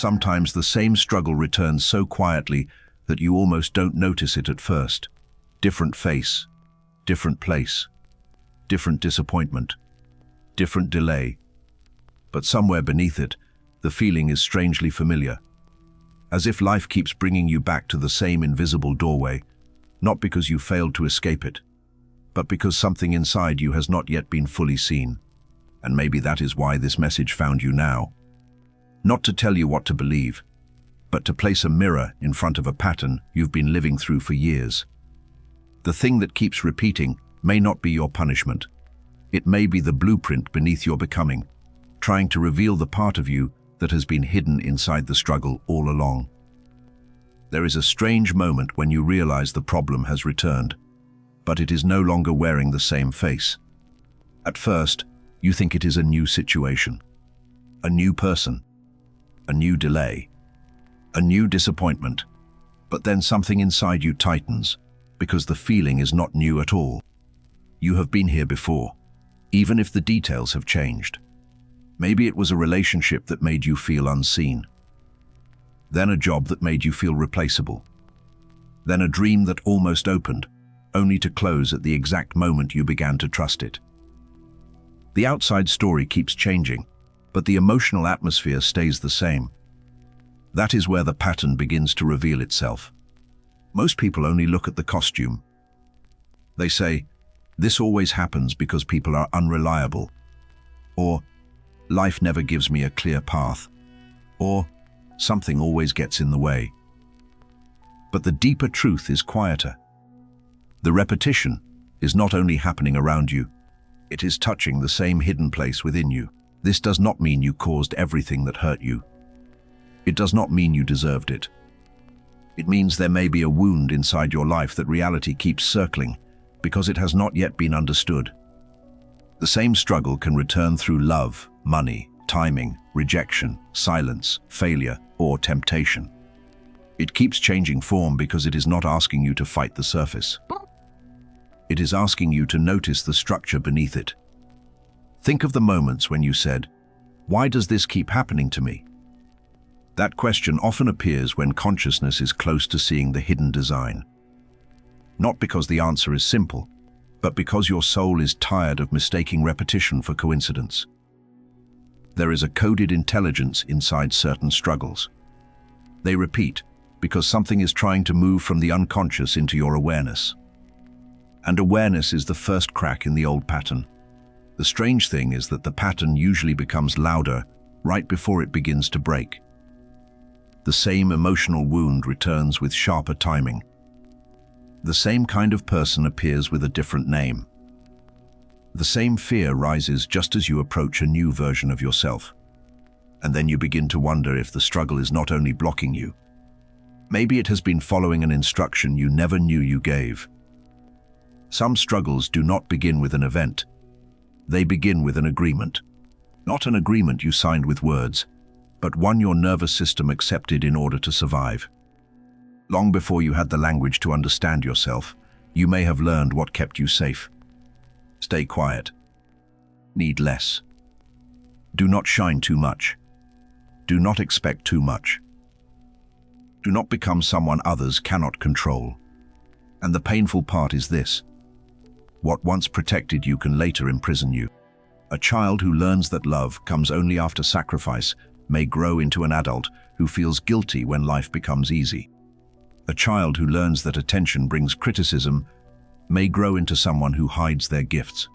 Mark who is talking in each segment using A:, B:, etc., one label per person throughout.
A: Sometimes the same struggle returns so quietly that you almost don't notice it at first. Different face, different place, different disappointment, different delay. But somewhere beneath it, the feeling is strangely familiar. As if life keeps bringing you back to the same invisible doorway, not because you failed to escape it, but because something inside you has not yet been fully seen. And maybe that is why this message found you now. Not to tell you what to believe, but to place a mirror in front of a pattern you've been living through for years. The thing that keeps repeating may not be your punishment. It may be the blueprint beneath your becoming, trying to reveal the part of you that has been hidden inside the struggle all along. There is a strange moment when you realize the problem has returned, but it is no longer wearing the same face. At first, you think it is a new situation, a new person, a new delay, a new disappointment, but then something inside you tightens because the feeling is not new at all. You have been here before, even if the details have changed. Maybe it was a relationship that made you feel unseen, then a job that made you feel replaceable, then a dream that almost opened, only to close at the exact moment you began to trust it. The outside story keeps changing, but the emotional atmosphere stays the same. That is where the pattern begins to reveal itself. Most people only look at the costume. They say, "This always happens because people are unreliable," or "Life never gives me a clear path," or "Something always gets in the way." But the deeper truth is quieter. The repetition is not only happening around you, it is touching the same hidden place within you. This does not mean you caused everything that hurt you. It does not mean you deserved it. It means there may be a wound inside your life that reality keeps circling because it has not yet been understood. The same struggle can return through love, money, timing, rejection, silence, failure, or temptation. It keeps changing form because it is not asking you to fight the surface. It is asking you to notice the structure beneath it. Think of the moments when you said, "Why does this keep happening to me?" That question often appears when consciousness is close to seeing the hidden design. Not because the answer is simple, but because your soul is tired of mistaking repetition for coincidence. There is a coded intelligence inside certain struggles. They repeat because something is trying to move from the unconscious into your awareness. And awareness is the first crack in the old pattern. The strange thing is that the pattern usually becomes louder right before it begins to break. The same emotional wound returns with sharper timing. The same kind of person appears with a different name. The same fear rises just as you approach a new version of yourself. And then you begin to wonder if the struggle is not only blocking you. Maybe it has been following an instruction you never knew you gave. Some struggles do not begin with an event. They begin with an agreement. Not an agreement you signed with words, but one your nervous system accepted in order to survive. Long before you had the language to understand yourself, you may have learned what kept you safe. Stay quiet. Need less. Do not shine too much. Do not expect too much. Do not become someone others cannot control. And the painful part is this: what once protected you can later imprison you. A child who learns that love comes only after sacrifice may grow into an adult who feels guilty when life becomes easy. A child who learns that attention brings criticism may grow into someone who hides their gifts.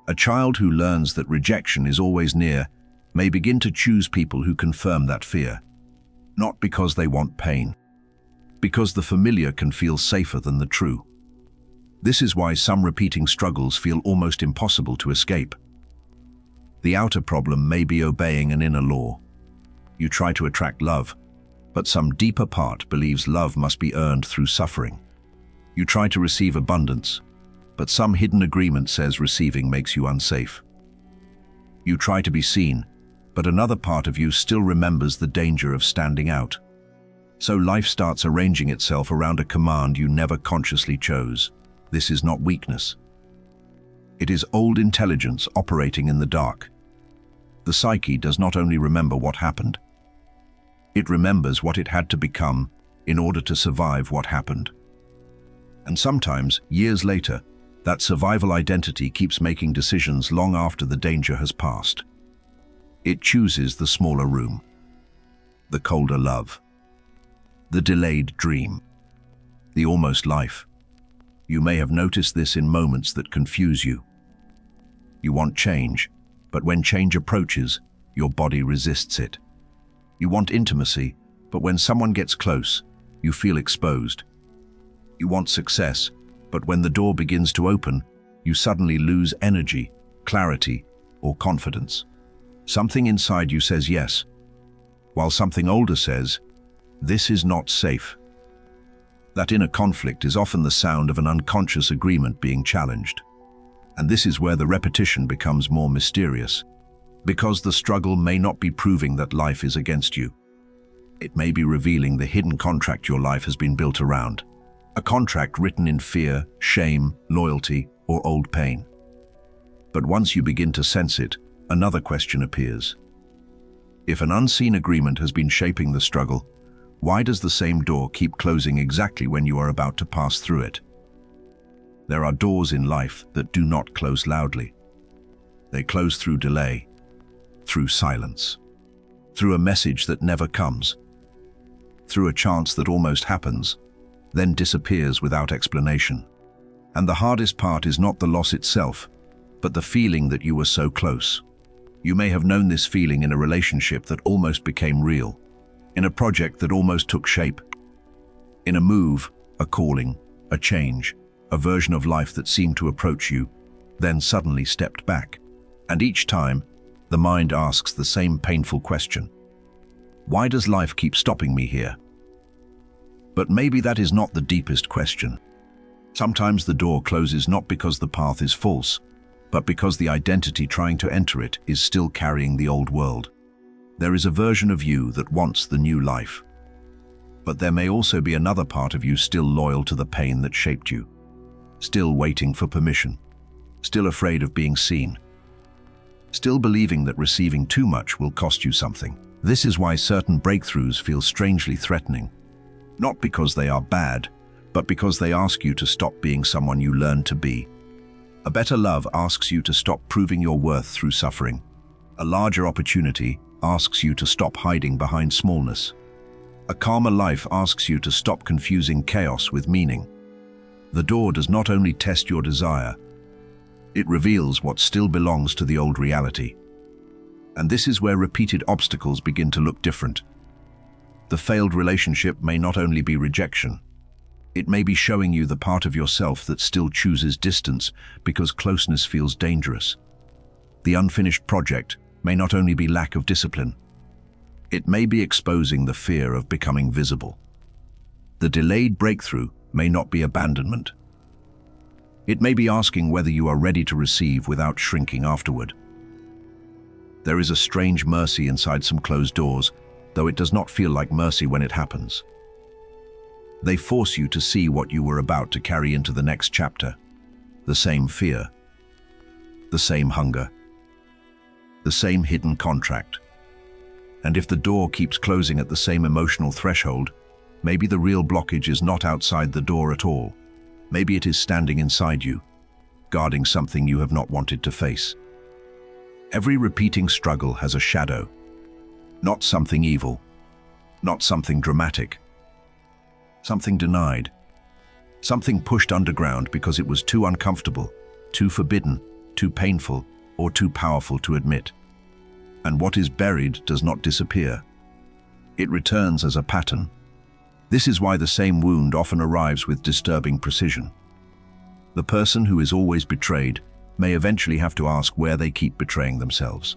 A: A child who learns that rejection is always near may begin to choose people who confirm that fear. Not because they want pain, because the familiar can feel safer than the true. This is why some repeating struggles feel almost impossible to escape. The outer problem may be obeying an inner law. You try to attract love, but some deeper part believes love must be earned through suffering. You try to receive abundance, but some hidden agreement says receiving makes you unsafe. You try to be seen, but another part of you still remembers the danger of standing out. So life starts arranging itself around a command you never consciously chose. This is not weakness. It is old intelligence operating in the dark. The psyche does not only remember what happened, It remembers what it had to become in order to survive what happened. And sometimes, years later, that survival identity keeps making decisions long after the danger has passed. It chooses the smaller room, the colder love, the delayed dream, the almost life. You may have noticed this in moments that confuse you. You want change, but when change approaches, your body resists it. You want intimacy, but when someone gets close, you feel exposed. You want success, but when the door begins to open, you suddenly lose energy, clarity, or confidence. Something inside you says yes, while something older says, this is not safe. That inner conflict is often the sound of an unconscious agreement being challenged. And this is where the repetition becomes more mysterious, because the struggle may not be proving that life is against you. It may be revealing the hidden contract your life has been built around. A contract written in fear, shame, loyalty, or old pain. But once you begin to sense it, another question appears. If an unseen agreement has been shaping the struggle, why does the same door keep closing exactly when you are about to pass through it? There are doors in life that do not close loudly. They close through delay, through silence, through a message that never comes, through a chance that almost happens, then disappears without explanation. And the hardest part is not the loss itself, but the feeling that you were so close. You may have known this feeling in a relationship that almost became real, in a project that almost took shape, in a move, a calling, a change, a version of life that seemed to approach you, then suddenly stepped back. And each time, the mind asks the same painful question. Why does life keep stopping me here? But maybe that is not the deepest question. Sometimes the door closes not because the path is false, but because the identity trying to enter it is still carrying the old world. There is a version of you that wants the new life. But there may also be another part of you still loyal to the pain that shaped you, still waiting for permission, still afraid of being seen, still believing that receiving too much will cost you something. This is why certain breakthroughs feel strangely threatening. Not because they are bad, but because they ask you to stop being someone you learned to be. A better love asks you to stop proving your worth through suffering. A larger opportunity asks you to stop hiding behind smallness. A calmer life asks you to stop confusing chaos with meaning. The door does not only test your desire, it reveals what still belongs to the old reality. And this is where repeated obstacles begin to look different. The failed relationship may not only be rejection, it may be showing you the part of yourself that still chooses distance because closeness feels dangerous. The unfinished project may not only be lack of discipline, it may be exposing the fear of becoming visible. The delayed breakthrough may not be abandonment. It may be asking whether you are ready to receive without shrinking afterward. There is a strange mercy inside some closed doors, though it does not feel like mercy when it happens. They force you to see what you were about to carry into the next chapter. The same fear, the same hunger, the same hidden contract. And if the door keeps closing at the same emotional threshold, maybe the real blockage is not outside the door at all. Maybe it is standing inside you, guarding something you have not wanted to face. Every repeating struggle has a shadow. Not something evil, not something dramatic. Something denied. Something pushed underground because it was too uncomfortable, too forbidden, too painful, or too powerful to admit. And what is buried does not disappear. It returns as a pattern. This is why the same wound often arrives with disturbing precision. The person who is always betrayed may eventually have to ask where they keep betraying themselves.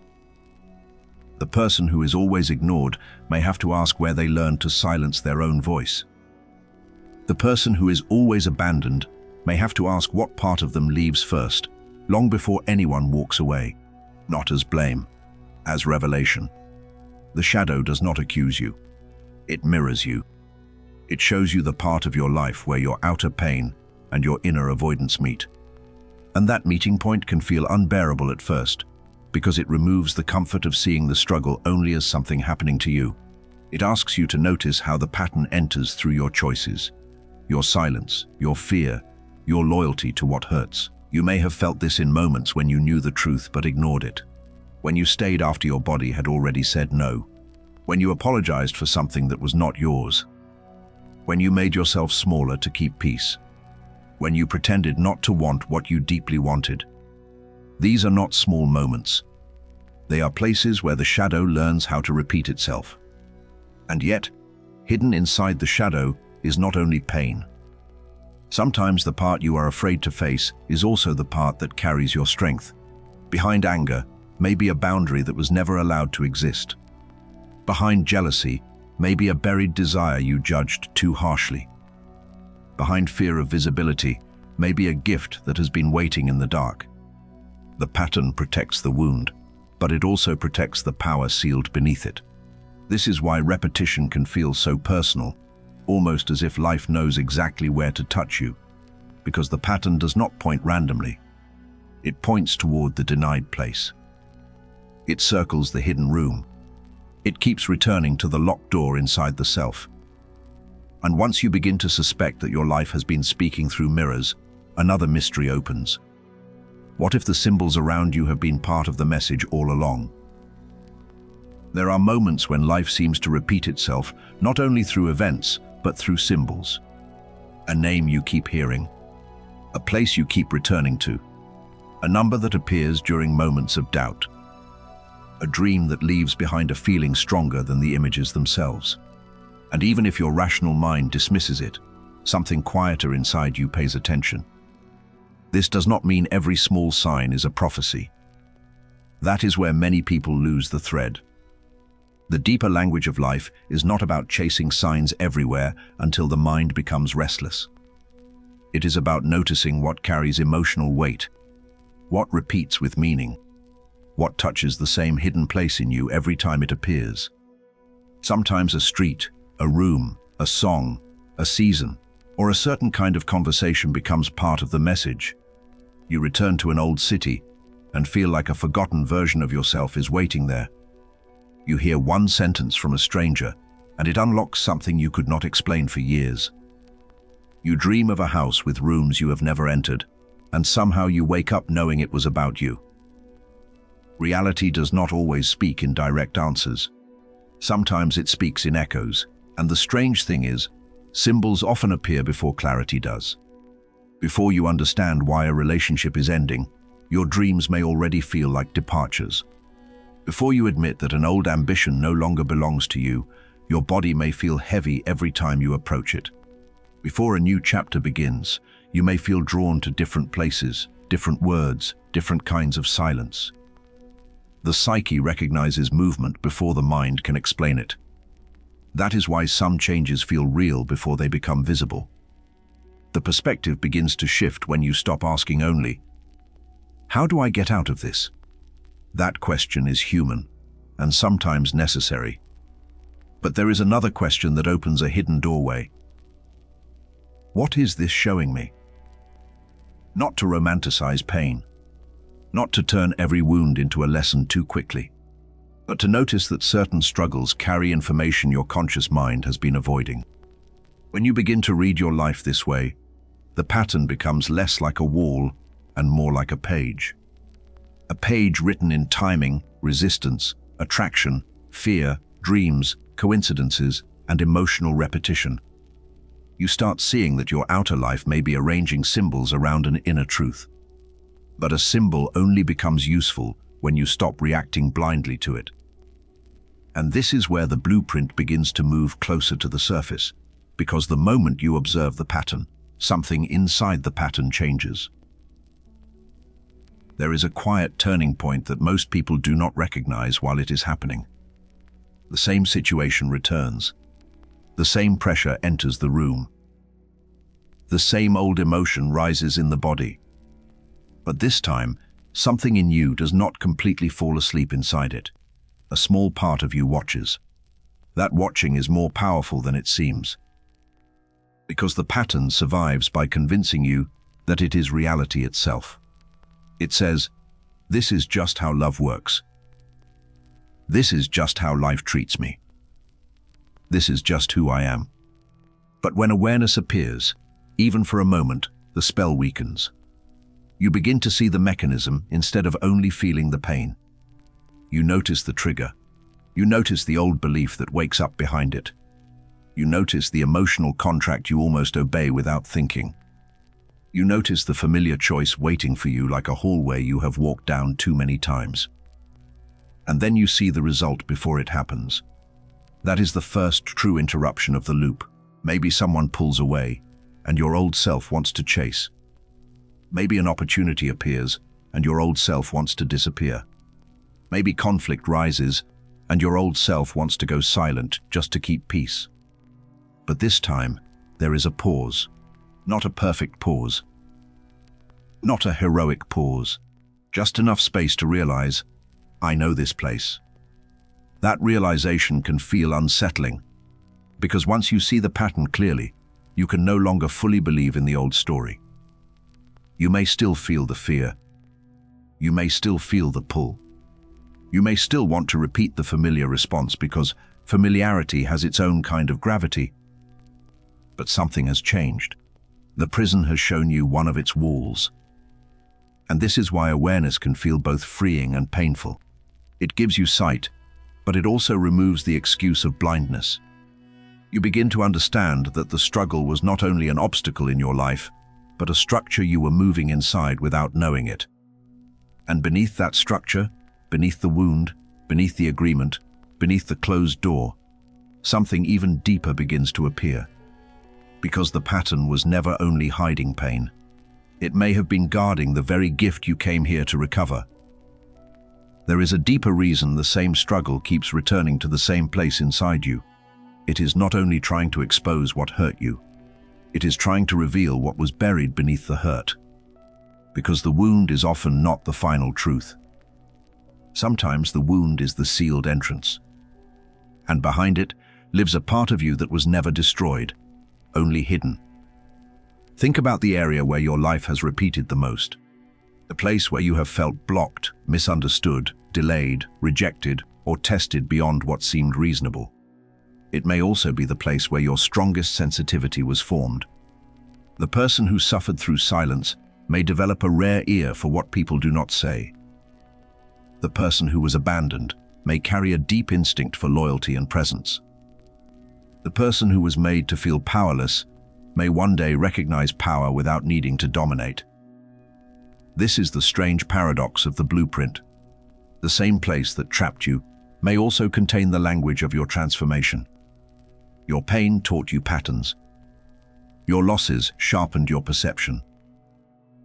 A: The person who is always ignored may have to ask where they learn to silence their own voice. The person who is always abandoned may have to ask what part of them leaves first, long before anyone walks away, not as blame, as revelation. The shadow does not accuse you. It mirrors you. It shows you the part of your life where your outer pain and your inner avoidance meet. And that meeting point can feel unbearable at first, because it removes the comfort of seeing the struggle only as something happening to you. It asks you to notice how the pattern enters through your choices, your silence, your fear, your loyalty to what hurts. You may have felt this in moments when you knew the truth but ignored it. When you stayed after your body had already said no. When you apologized for something that was not yours. When you made yourself smaller to keep peace. When you pretended not to want what you deeply wanted. These are not small moments. They are places where the shadow learns how to repeat itself. And yet, hidden inside the shadow is not only pain. Sometimes the part you are afraid to face is also the part that carries your strength. Behind anger may be a boundary that was never allowed to exist. Behind jealousy may be a buried desire you judged too harshly. Behind fear of visibility may be a gift that has been waiting in the dark. The pattern protects the wound, but it also protects the power sealed beneath it. This is why repetition can feel so personal, almost as if life knows exactly where to touch you, because the pattern does not point randomly. It points toward the denied place. It circles the hidden room. It keeps returning to the locked door inside the self. And once you begin to suspect that your life has been speaking through mirrors, another mystery opens. What if the symbols around you have been part of the message all along? There are moments when life seems to repeat itself, not only through events, but through symbols. A name you keep hearing, a place you keep returning to, a number that appears during moments of doubt, a dream that leaves behind a feeling stronger than the images themselves. And even if your rational mind dismisses it, something quieter inside you pays attention. This does not mean every small sign is a prophecy. That is where many people lose the thread. The deeper language of life is not about chasing signs everywhere until the mind becomes restless. It is about noticing what carries emotional weight, what repeats with meaning, what touches the same hidden place in you every time it appears. Sometimes a street, a room, a song, a season, or a certain kind of conversation becomes part of the message. You return to an old city and feel like a forgotten version of yourself is waiting there. You hear one sentence from a stranger, and it unlocks something you could not explain for years. You dream of a house with rooms you have never entered, and somehow you wake up knowing it was about you. Reality does not always speak in direct answers. Sometimes it speaks in echoes, and the strange thing is, symbols often appear before clarity does. Before you understand why a relationship is ending, your dreams may already feel like departures. Before you admit that an old ambition no longer belongs to you, your body may feel heavy every time you approach it. Before a new chapter begins, you may feel drawn to different places, different words, different kinds of silence. The psyche recognizes movement before the mind can explain it. That is why some changes feel real before they become visible. The perspective begins to shift when you stop asking only, "How do I get out of this?" That question is human, and sometimes necessary. But there is another question that opens a hidden doorway. What is this showing me? Not to romanticize pain, not to turn every wound into a lesson too quickly, but to notice that certain struggles carry information your conscious mind has been avoiding. When you begin to read your life this way, the pattern becomes less like a wall and more like a page. A page written in timing, resistance, attraction, fear, dreams, coincidences, and emotional repetition. You start seeing that your outer life may be arranging symbols around an inner truth. But a symbol only becomes useful when you stop reacting blindly to it. And this is where the blueprint begins to move closer to the surface, because the moment you observe the pattern, something inside the pattern changes. There is a quiet turning point that most people do not recognize while it is happening. The same situation returns. The same pressure enters the room. The same old emotion rises in the body. But this time, something in you does not completely fall asleep inside it. A small part of you watches. That watching is more powerful than it seems. Because the pattern survives by convincing you that it is reality itself. It says, "This is just how love works. This is just how life treats me." This is just who I am. But when awareness appears, even for a moment, the spell weakens. You begin to see the mechanism instead of only feeling the pain. You notice the trigger. You notice the old belief that wakes up behind it. You notice the emotional contract you almost obey without thinking. You notice the familiar choice waiting for you like a hallway you have walked down too many times. And then you see the result before it happens. That is the first true interruption of the loop. Maybe someone pulls away, and your old self wants to chase. Maybe an opportunity appears, and your old self wants to disappear. Maybe conflict rises, and your old self wants to go silent just to keep peace. But this time, there is a pause. Not a perfect pause. Not a heroic pause. Just enough space to realize, I know this place. That realization can feel unsettling, because once you see the pattern clearly, you can no longer fully believe in the old story. You may still feel the fear. You may still feel the pull. You may still want to repeat the familiar response because familiarity has its own kind of gravity. But something has changed. The prison has shown you one of its walls. And this is why awareness can feel both freeing and painful. It gives you sight, but it also removes the excuse of blindness. You begin to understand that the struggle was not only an obstacle in your life, but a structure you were moving inside without knowing it. And beneath that structure, beneath the wound, beneath the agreement, beneath the closed door, something even deeper begins to appear. Because the pattern was never only hiding pain. It may have been guarding the very gift you came here to recover. There is a deeper reason the same struggle keeps returning to the same place inside you. It is not only trying to expose what hurt you, it is trying to reveal what was buried beneath the hurt. Because the wound is often not the final truth. Sometimes the wound is the sealed entrance. And behind it lives a part of you that was never destroyed, only hidden. Think about the area where your life has repeated the most. The place where you have felt blocked, misunderstood, delayed, rejected, or tested beyond what seemed reasonable. It may also be the place where your strongest sensitivity was formed. The person who suffered through silence may develop a rare ear for what people do not say. The person who was abandoned may carry a deep instinct for loyalty and presence. The person who was made to feel powerless may one day recognize power without needing to dominate. This is the strange paradox of the blueprint. The same place that trapped you may also contain the language of your transformation. Your pain taught you patterns. Your losses sharpened your perception.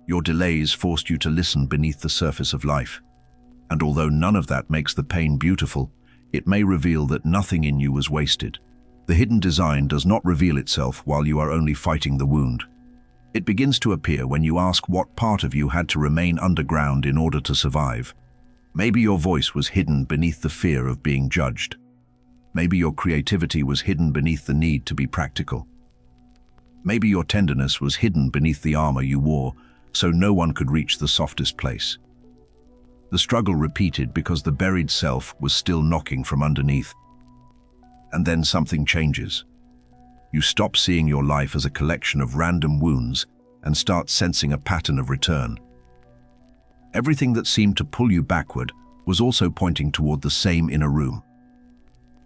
A: Your delays forced you to listen beneath the surface of life. And although none of that makes the pain beautiful, it may reveal that nothing in you was wasted. The hidden design does not reveal itself while you are only fighting the wound. It begins to appear when you ask what part of you had to remain underground in order to survive. Maybe your voice was hidden beneath the fear of being judged. Maybe your creativity was hidden beneath the need to be practical. Maybe your tenderness was hidden beneath the armor you wore, so no one could reach the softest place. The struggle repeated because the buried self was still knocking from underneath. And then something changes. You stop seeing your life as a collection of random wounds and start sensing a pattern of return. Everything that seemed to pull you backward was also pointing toward the same inner room.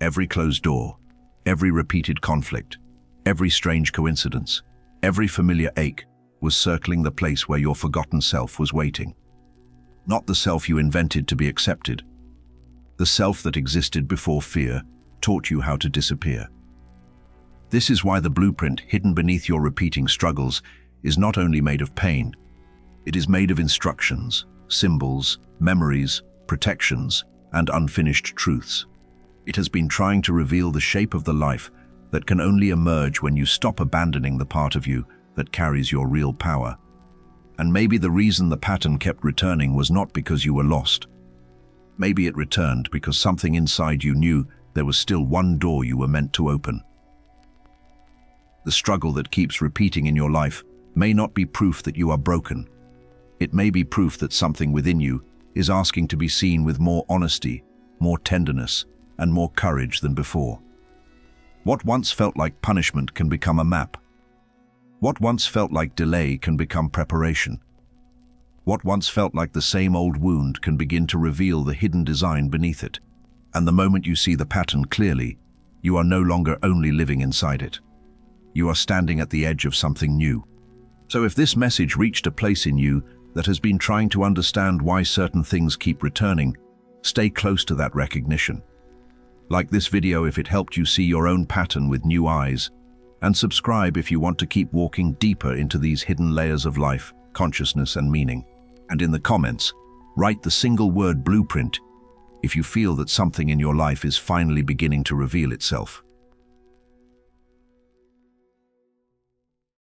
A: Every closed door, every repeated conflict, every strange coincidence, every familiar ache was circling the place where your forgotten self was waiting. Not the self you invented to be accepted. The self that existed before fear taught you how to disappear. This is why the blueprint hidden beneath your repeating struggles is not only made of pain, it is made of instructions, symbols, memories, protections, and unfinished truths. It has been trying to reveal the shape of the life that can only emerge when you stop abandoning the part of you that carries your real power. And maybe the reason the pattern kept returning was not because you were lost. Maybe it returned because something inside you knew there was still one door you were meant to open. The struggle that keeps repeating in your life may not be proof that you are broken. It may be proof that something within you is asking to be seen with more honesty, more tenderness, and more courage than before. What once felt like punishment can become a map. What once felt like delay can become preparation. What once felt like the same old wound can begin to reveal the hidden design beneath it. And the moment you see the pattern clearly, you are no longer only living inside it. You are standing at the edge of something new. So if this message reached a place in you that has been trying to understand why certain things keep returning, stay close to that recognition. Like this video if it helped you see your own pattern with new eyes, and subscribe if you want to keep walking deeper into these hidden layers of life, consciousness and meaning. And in the comments, write the single word blueprint if you feel that something in your life is finally beginning to reveal itself.